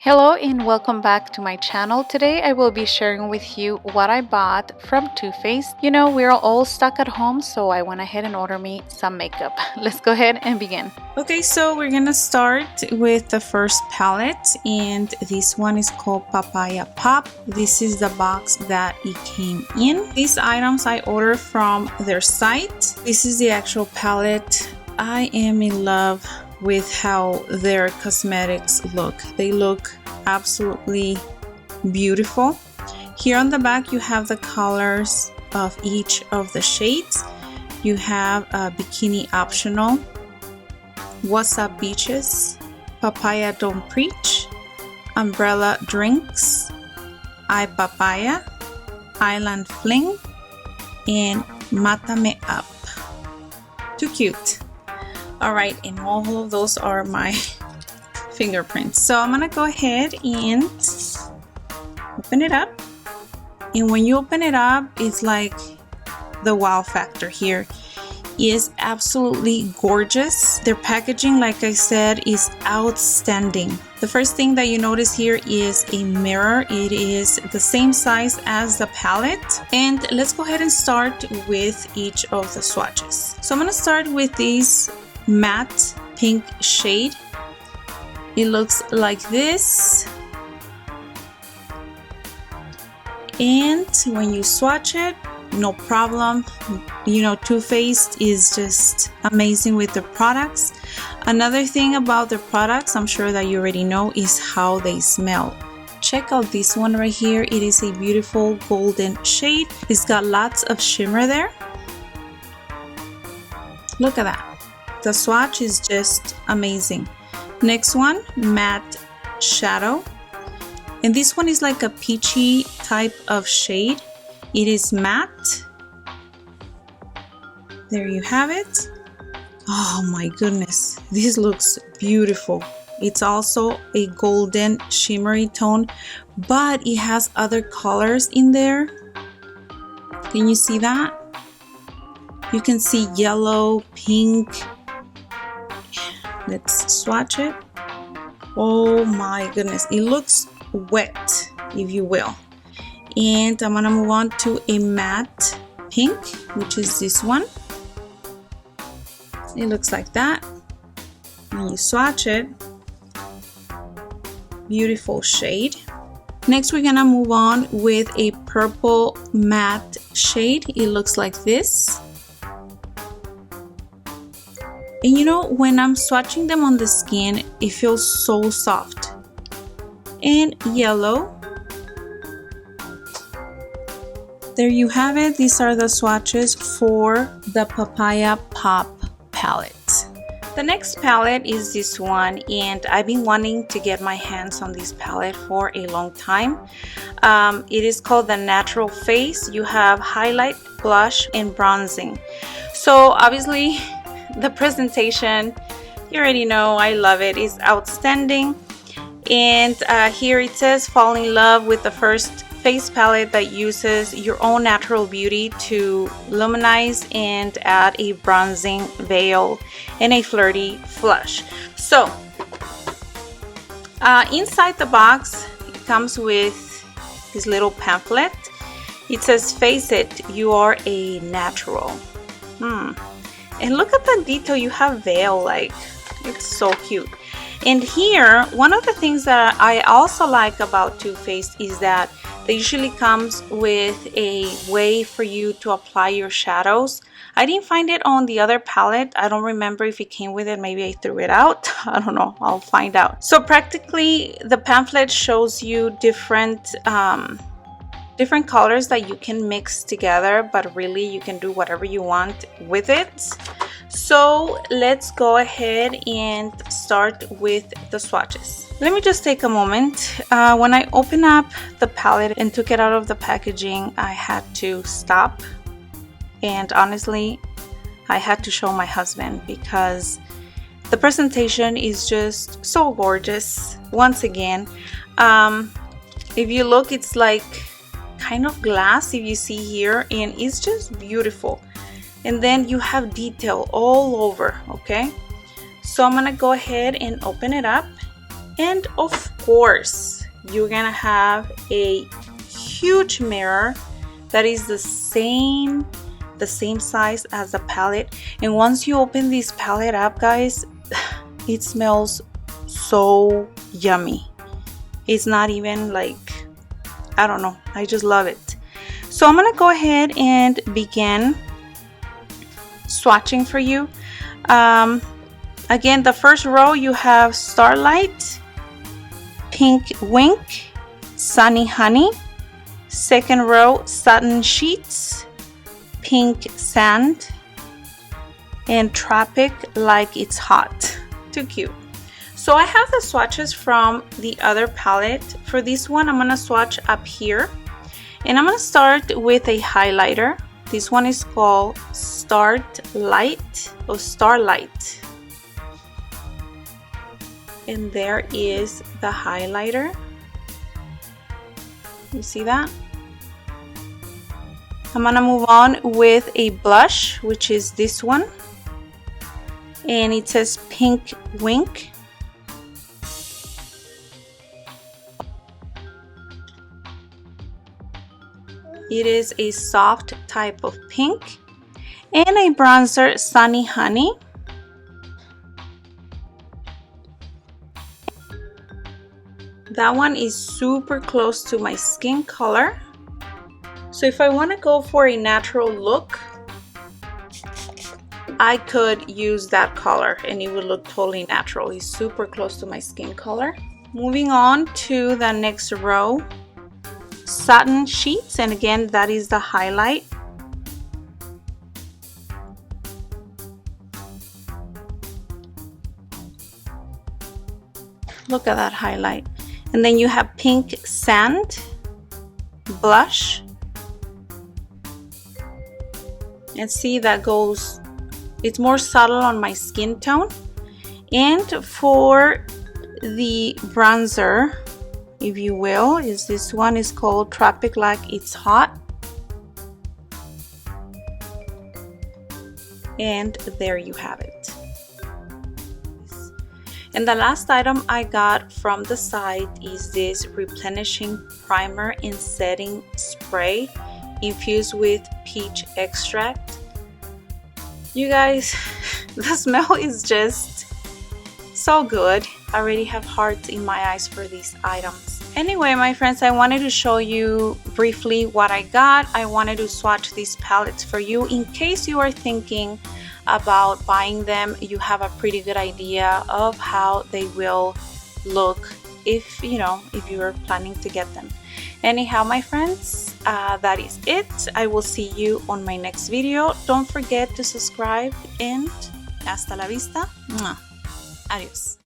Hello and welcome back to my channel. Today I will be sharing with you what I bought from Too Faced. You know, we're all stuck at home, so I went ahead and ordered me some makeup. Let's go ahead and begin. Okay, so we're gonna start with the first palette, and this one is called Papaya Pop. This is the box that it came in. These items I ordered from their site. This is the actual palette. I am in love with how their cosmetics look. They look absolutely beautiful. Here on the back you have the colors of each of the shades. You have a bikini optional, What's Up Beaches, Papaya Don't Preach, Umbrella Drinks, I Papaya, Island Fling, and Mata Me Up. Too cute. Alright, and all of those are my fingerprints. So I'm gonna go ahead and open it up. And when you open it up, it's like the wow factor here is absolutely gorgeous. Their packaging, like I said, is outstanding. The first thing that you notice here is a mirror. It is the same size as the palette. And let's go ahead and start with each of the swatches. So I'm gonna start with these matte pink shade. It looks like this, and when you swatch it, no problem. You know, Too Faced is just amazing with their products. Another thing about their products, I'm sure that you already know, is how they smell. Check out this one right here. It is a beautiful golden shade. It's got lots of shimmer there. Look at that. The swatch is just amazing. Next one, matte shadow. And this one is like a peachy type of shade. It is matte. There you have it. Oh my goodness, this looks beautiful. It's also a golden shimmery tone, but it has other colors in there. Can you see that? You can see yellow, pink. Let's swatch it. Oh my goodness, it looks wet, if you will. And I'm gonna move on to a matte pink, which is this one. It looks like that. When you swatch it, beautiful shade. Next we're gonna move on with a purple matte shade. It looks like this. And you know, when I'm swatching them on the skin, it feels so soft. And yellow. There you have it. These are the swatches for the Papaya Pop palette. The next palette is this one, and I've been wanting to get my hands on this palette for a long time. It is called the Natural Face. You have highlight, blush, and bronzing. So obviously, the presentation, you already know, I love it. It's outstanding. And here it says, fall in love with the first face palette that uses your own natural beauty to luminize and add a bronzing veil and a flirty flush. So inside the box, it comes with this little pamphlet. It says, face it, you are a natural. And look at the detail. You have veil, like, it's so cute. And here, one of the things that I also like about Too Faced is that they usually comes with a way for you to apply your shadows. I didn't find it on the other palette. I don't remember if it came with it. Maybe I threw it out. I don't know. I'll find out. So practically, the pamphlet shows you different colors that you can mix together, but really you can do whatever you want with it. So let's go ahead and start with the swatches. Let me just take a moment. When I opened up the palette and took it out of the packaging, I had to stop, and honestly I had to show my husband because the presentation is just so gorgeous. Once again, if you look, it's like kind of glass, if you see here, and it's just beautiful. And then you have detail all over. Okay, so I'm gonna go ahead and open it up, and of course, you're gonna have a huge mirror that is the same size as the palette. And once you open this palette up, guys, it smells so yummy. It's not even like, I don't know, I just love it. So I'm gonna go ahead and begin swatching for you. Again, the first row you have Starlight, Pink Wink, Sunny Honey. Second row, Satin Sheets, Pink Sand, and Tropic Like It's Hot. Too cute. So I have the swatches from the other palette. For this one, I'm gonna swatch up here, and I'm gonna start with a highlighter. This one is called Starlight. And there is the highlighter. You see that? I'm gonna move on with a blush, which is this one, and it says Pink Wink. It is a soft type of pink. And a bronzer, Sunny Honey. That one is super close to my skin color. So if I want to go for a natural look, I could use that color and it would look totally natural. It's super close to my skin color. Moving on to the next row, Satin Sheets, and again, that is the highlight. Look at that highlight. And then you have Pink Sand, blush. And see, that goes, it's more subtle on my skin tone. And for the bronzer, if you will, is this one is called Tropic Like It's Hot. And there you have it. And the last item I got from the site is this replenishing primer and setting spray infused with peach extract. You guys, the smell is just so good. I already have hearts in my eyes for these items. Anyway, my friends, I wanted to show you briefly what I got. I wanted to swatch these palettes for you in case you are thinking about buying them. You have a pretty good idea of how they will look if you are planning to get them. Anyhow, my friends, that is it. I will see you on my next video. Don't forget to subscribe, and hasta la vista. Adios.